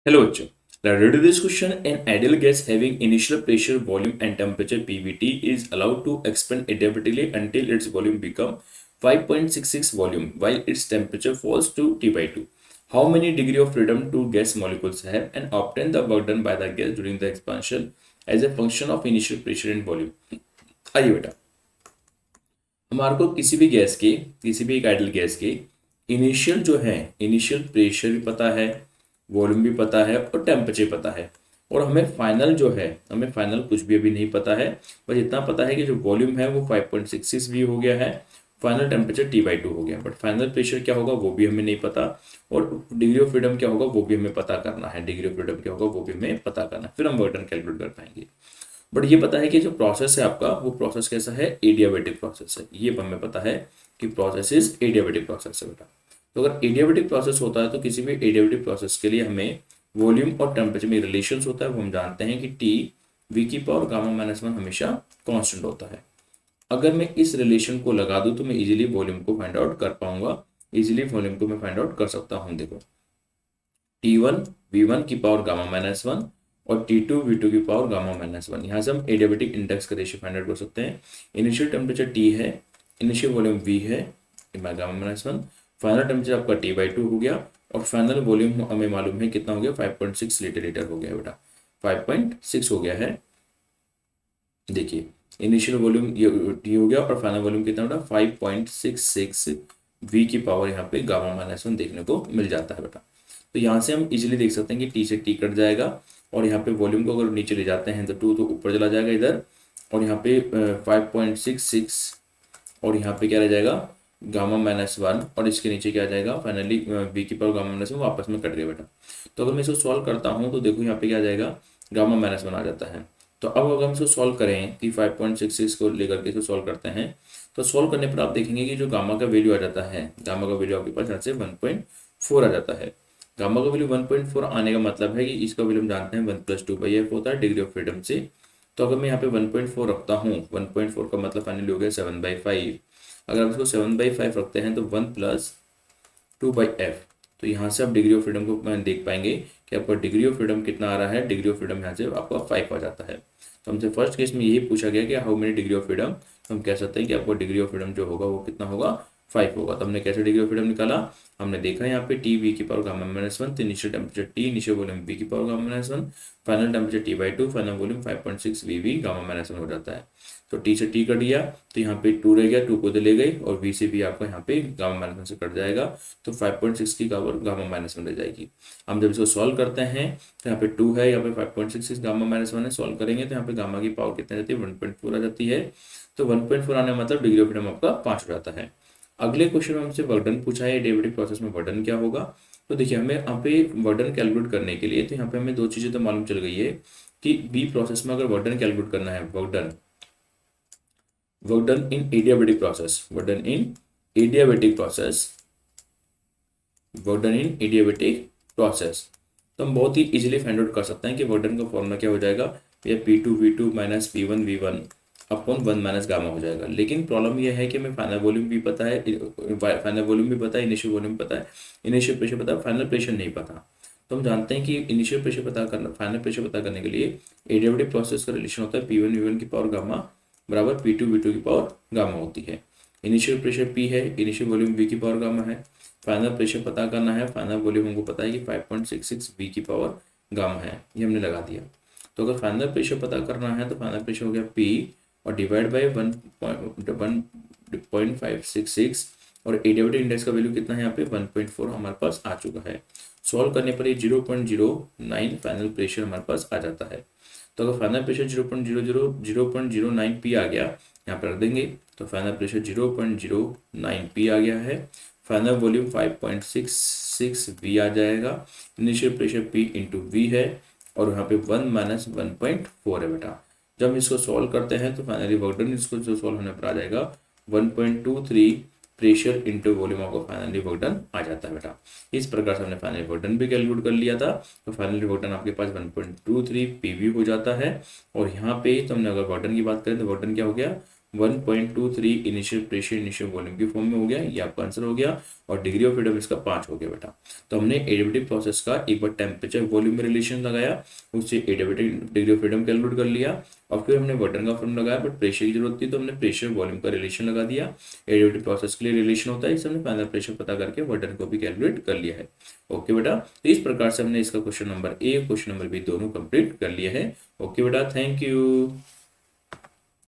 Hello, bachcho. Now, due to this question, an ideal gas having initial pressure, volume, and temperature (PVT) is allowed to expand indefinitely until its volume become 5.66 volume, while its temperature falls to T/2. How many degree of freedom do gas molecules have, and obtain the work done by the gas during the expansion as a function of initial pressure and volume? आइए बेटा, हमारे को किसी भी एक ideal gas के initial जो है, इनिशियल प्रेशर भी पता है, वॉल्यूम भी पता है और टेम्परेचर पता है। और हमें फाइनल जो है, हमें फाइनल कुछ भी अभी नहीं पता है, बस इतना पता है कि जो वॉल्यूम है वो 5.66 भी हो गया है, फाइनल टेम्परेचर T/2 हो गया, बट फाइनल प्रेशर क्या होगा वो भी हमें नहीं पता, और डिग्री ऑफ फ्रीडम क्या होगा वो भी हमें पता करना है, डिग्री ऑफ फ्रीडम क्या होगा वो भी हमें पता करना है, फिर हम वर्क डन कैलकुलेट कर पाएंगे। बट ये पता है कि जो प्रोसेस है आपका, वो प्रोसेस कैसा है, एडियाबेटिक प्रोसेस है, ये हमें पता है कि प्रोसेस इज एडियाबेटिक प्रोसेस है बेटा। तो अगर एडियाबेटिक प्रोसेस होता है तो किसी भी एडियाबेटिक प्रोसेस के लिए हमें वॉल्यूम और टेम्परेचर में रिलेशन होता है, वो हम जानते हैं कि टी वी की पावर गामा-1 हमेशा कांस्टेंट होता है। अगर मैं इस रिलेशन को लगा दूं तो मैं इजीली वॉल्यूम को फाइंड आउट कर पाऊंगा, इजीली वॉल्यूम को मैं फाइंड आउट कर सकता हूं। देखो, T1 V1 की पावर गामा-1 और T2 V2 की पावर गामा-1, यहाँ से हम एडियाबेटिक इंडेक्स का रेशियो फाइंड आउट कर सकते हैं। इनिशियल टेम्परेचर T है, इनिशियल वॉल्यूम V है गामा-1, फाइनल टेम्परेचर आपका T/2 हो गया, और फाइनल वॉल्यूम हमें मालूम है कितना हो गया, 5.6 लीटर हो गया बेटा, 5.6 हो गया है। देखिए, इनिशियल वॉल्यूम टी हो गया और फाइनल वॉल्यूम कितना बेटा, 5.66 वी की पावर यहाँ पे गामा-1 देखने को मिल जाता है बेटा। तो यहाँ से हम इजीली देख सकते हैं कि टी से टी कट जाएगा, और यहाँ पे वॉल्यूम को अगर नीचे ले जाते हैं तो 2 तो ऊपर चला जाएगा इधर, और यहाँ पे 5.66, और यहाँ पे क्या रह जाएगा, गामा-1, और इसके नीचे क्या आ जाएगा, फाइनली वी की पावर गामा-1 वापस में कट गया बेटा। तो अगर मैं इसको सॉल्व करता हूँ तो देखो यहाँ पे क्या आ जाएगा, गामा-1 आ जाता है। तो अब अगर हम इसको सॉल्व करें कि 5.66 को लेकर के इसको सॉल्व करते हैं, तो सॉल्व करने पर आप देखेंगे कि जो गामा का वैल्यू आ जाता है, गामा का वैल्यू आपके पास यहाँ से 1.4 आ जाता है। गामा का वैल्यू 1.4 आने का मतलब है कि इसका वैल्यू हम जानते हैं 1+2/f होता है डिग्री ऑफ फ्रीडम से। तो अगर मैं यहाँ पे 1.4 रखता हूँ, 1.4 का मतलब फाइनली हो गया 7/5। अगर आप इसको 7/5 रखते हैं तो 1+2/f, तो यहाँ से आप डिग्री ऑफ फ्रीडम को देख पाएंगे कि आपका डिग्री ऑफ फ्रीडम कितना आ रहा है, डिग्री ऑफ फ्रीडम यहाँ से आपका 5 आ जाता है। तो हमसे फर्स्ट केस में यही पूछा गया कि how many degree of freedom, तो हम कह सकते हैं कि आपका डिग्री ऑफ फ्रीडम जो होगा वो कितना होगा, 5 होगा। तो हमने कैसे डिग्री ऑफ फ्रीडम निकाला, हमने देखा यहाँ पे टी वी की पावर गामा-1, तो initial temperature T, initial volume V की पावर गामा-1, final temperature T/2, final volume 5.6 V गामा-1 हो जाता है। तो टी से टी कट गया, तो यहाँ पे 2 रह गया, 2 को ले गई, और वी से भी आपका यहाँ पे गामा-1 से कट जाएगा, तो 5.6 की पावर गामा-1 रह जाएगी। हम जब इसको सॉल्व करते हैं तो यहाँ पे 2 है, यहाँ पे 5.66 गामा-1 है, सॉल्व करेंगे तो यहाँ पे गामा की पावर कितनी जाती है, 1.4 आ जाती है। तो 1.4 आने का मतलब डिग्री ऑफ फ्रीडम आपका 5 हो जाता है। अगले क्वेश्चन में हमसे वर्क डन पूछा है, डेरिवेटिव प्रोसेस में वर्क डन क्या होगा। तो देखिए, हमें यहाँ पे वर्क डन कैलकुलेट करने के लिए, तो यहाँ पे हमें 2 चीज़ें तो मालूम चल गई है कि बी प्रोसेस में अगर वर्क डन कैलकुलेट करना है, work done in adiabatic process, work done in adiabatic process, work done in adiabatic process, तो हम बहुत ही इजीली फाइंड आउट कर सकते हैं कि वर्क डन का फॉर्मूला क्या हो जाएगा, ये P2V2 minus P1V1 upon 1 minus gamma हो जाएगा। लेकिन प्रॉब्लम यह है कि हमें फाइनल वॉल्यूम भी पता है, फाइनल वॉल्यूम भी पता है, इनिशियल वॉल्यूम पता है, इनिशियल प्रेशर पता है, फाइनल प्रेशर नहीं पता। तो हम जानते हैं कि इनिशियल प्रेशर पता करना, फाइनल प्रेशर पता करने के लिए एडियाबेटिक प्रोसेस का रिलेशन होता है P1V1 की पावर गामा बराबर P2V2 की पावर गामा होती है। इनिशियल प्रेशर P है, इनिशियल वॉल्यूम V की पावर गामा है, फाइनल प्रेशर पता करना है, फाइनल वॉल्यूम हमको पता है कि 5.66 वी की पावर गामा है, ये हमने लगा दिया। तो अगर फाइनल प्रेशर पता करना है तो फाइनल प्रेशर हो गया P और डिवाइड बाई 1.566, और एडियाबेटिक इंडेक्स का वैल्यू कितना है यहाँ पे 1.4 हमारे पास आ चुका है। सॉल्व करने पर ये 0.09 फाइनल प्रेशर हमारे पास आ जाता है। तो अगर फाइनल प्रेशर 0.09 पी आ गया, यहाँ पर रख देंगे, तो फाइनल प्रेशर 0.09 पी आ गया है, फाइनल वॉल्यूम 5.66 वी आ जाएगा, initial pressure P into V है, और यहाँ पे 1 माइनस 1.4 है बेटा। जब हम इसको सॉल्व करते हैं तो फाइनली वर्क डन इसको जो सॉल्व होने पर आ जाएगा 1.23 प्रेशर इंटू वॉल्यूम, आपको फाइनली वर्क डन आ जाता है बेटा। इस प्रकार से हमने फाइनली वर्क डन भी कैलकुलेट कर लिया था। तो फाइनली वर्क डन आपके पास 1.23 पीवी हो जाता है। और यहाँ पे तो हमने अगर वर्क डन की बात करें तो वर्क डन क्या हो गया, 1.23 इनिशियल प्रेशर इनिशियल वॉल्यूम की फॉर्म में हो गया, ये आपका आंसर हो गया। और डिग्री ऑफ फ्रीडम इसका 5 हो गया बेटा। तो हमने एडियाबेटिक प्रोसेस का एक बार टेम्परेचर वॉल्यूम में रिलेशन लगाया, उससे adiabatic degree of freedom calculate कर लिया, और फिर हमने वाटर का फॉर्म लगाया, बट प्रेशर की जरूरत थी तो हमने प्रेशर वॉल्यूम का रिलेशन लगा दिया। एडियाबेटिक प्रोसेस के लिए रिलेशन होता है, इससे हमने फाइनल प्रेशर पता करके वाटर को भी कैलकुलेट कर लिया है। ओके बेटा, तो इस प्रकार से हमने इसका question number A question number B दोनों कंप्लीट कर लिया है। ओके बेटा, थैंक यू।